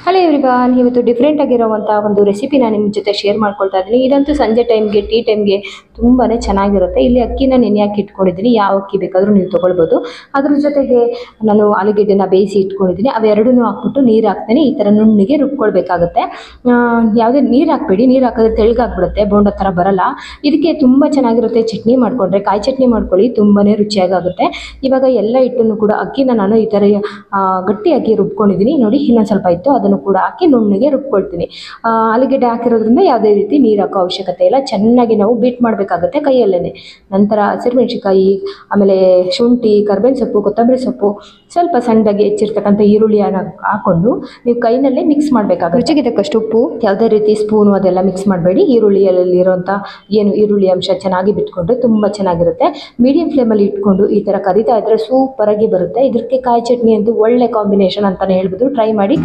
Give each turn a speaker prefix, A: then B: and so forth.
A: Hello everyone, ಇವತ್ತು different ಆಗಿರುವಂಥ ಒಂದು ರೆಸಿಪಿನ ನಿಮ್ಮ ಜೊತೆ ಶೇರ್ ಮಾಡ್ಕೊಳ್ತಾ ಇದ್ದೀನಿ. ಇದಂತೂ ಸಂಜೆ ಟೈಮ್ಗೆ, ಟೀ ಟೈಮ್ಗೆ ತುಂಬಾ ಚೆನ್ನಾಗಿರುತ್ತೆ. ಇಲ್ಲಿ ಅಕ್ಕಿನ ನೆನೆಯಾಕಿ ಇಟ್ಕೊಂಡಿದ್ದೀನಿ. ಯಾವ ಅಕ್ಕಿ ಬೇಕಾದರೂ ನೀವು ತೊಗೊಳ್ಬೋದು. ಅದ್ರ ಜೊತೆಗೆ ನಾನು ಆಲೂಗೆಡ್ಡೆನ ಬೇಯಿಸಿ ಇಟ್ಕೊಂಡಿದ್ದೀನಿ. ಅವೆರಡನ್ನೂ ಹಾಕ್ಬಿಟ್ಟು ನೀರು ಹಾಕ್ತೇನೆ. ಈ ಥರ ನುಣ್ಣಿಗೆ ರುಬ್ಕೊಳ್ಬೇಕಾಗುತ್ತೆ. ಯಾವುದೇ ನೀರು ಹಾಕಬೇಡಿ, ನೀರು ಹಾಕಿದ್ರೆ ತೆಳ್ಳಗಾಗ್ಬಿಡುತ್ತೆ, ಬೋಂಡ ಥರ ಬರಲ್ಲ. ಇದಕ್ಕೆ ತುಂಬ ಚೆನ್ನಾಗಿರುತ್ತೆ. ಚಟ್ನಿ ಮಾಡಿಕೊಂಡ್ರೆ ಕಾಯಿ ಚಟ್ನಿ ಮಾಡ್ಕೊಳ್ಳಿ, ತುಂಬಾ ರುಚಿಯಾಗುತ್ತೆ. ಇವಾಗ ಎಲ್ಲ ಹಿಟ್ಟನ್ನು ಕೂಡ ಅಕ್ಕಿನ ನಾನು ಈ ಥರ ಗಟ್ಟಿಯಾಗಿ ರುಬ್ಕೊಂಡಿದ್ದೀನಿ. ನೋಡಿ, ಇನ್ನೊಂದು ಸ್ವಲ್ಪ ಇತ್ತು, ಅದನ್ನು ಕೂಡ ಹಾಕಿ ನುಣ್ಣಗೆ ರುಬ್ಕೊಳ್ತೀನಿ. ಆಲೂಗೆಡ್ಡೆ ಹಾಕಿರೋದ್ರಿಂದ ಯಾವುದೇ ರೀತಿ ನೀರು ಹಾಕೋ ಅವಶ್ಯಕತೆ ಇಲ್ಲ. ಚೆನ್ನಾಗಿ ನಾವು ಬೀಟ್ ಮಾಡಬೇಕಾಗುತ್ತೆ ಕೈಯಲ್ಲೇ. ನಂತರ ಹಸಿರುಮೆಣಸಿಕಾಯಿ, ಆಮೇಲೆ ಶುಂಠಿ, ಕರ್ಬೇವಿನ ಸೊಪ್ಪು, ಕೊತ್ತಂಬರಿ ಸೊಪ್ಪು, ಸ್ವಲ್ಪ ಸಣ್ಣದಾಗಿ ಹೆಚ್ಚಿರ್ತಕ್ಕಂಥ ಈರುಳ್ಳಿಯನ್ನು ಹಾಕೊಂಡು ನೀವು ಕೈನಲ್ಲೇ ಮಿಕ್ಸ್ ಮಾಡಬೇಕಾಗುತ್ತೆ. ರುಚಿಗೆ ತಕ್ಕಷ್ಟು ಉಪ್ಪು, ಯಾವುದೇ ರೀತಿ ಸ್ಪೂನು ಅದೆಲ್ಲ ಮಿಕ್ಸ್ ಮಾಡಬೇಡಿ. ಈರುಳ್ಳಿಯಲ್ಲಿರೋಂಥ ಈರುಳ್ಳಿ ಅಂಶ ಚೆನ್ನಾಗಿ ಬಿಟ್ಕೊಂಡ್ರೆ ತುಂಬ ಚೆನ್ನಾಗಿರುತ್ತೆ. ಮೀಡಿಯಂ ಫ್ಲೇಮಲ್ಲಿ ಇಟ್ಕೊಂಡು ಈ ಥರ ಕರಿತಾ ಇದ್ದರೆ ಸೂಪರಾಗಿ ಬರುತ್ತೆ. ಇದಕ್ಕೆ ಕಾಯಿ ಚಟ್ನಿ ಅಂತೂ ಒಳ್ಳೆ ಕಾಂಬಿನೇಷನ್ ಅಂತಲೇ ಹೇಳ್ಬೋದು. ಟ್ರೈ ಮಾಡಿ.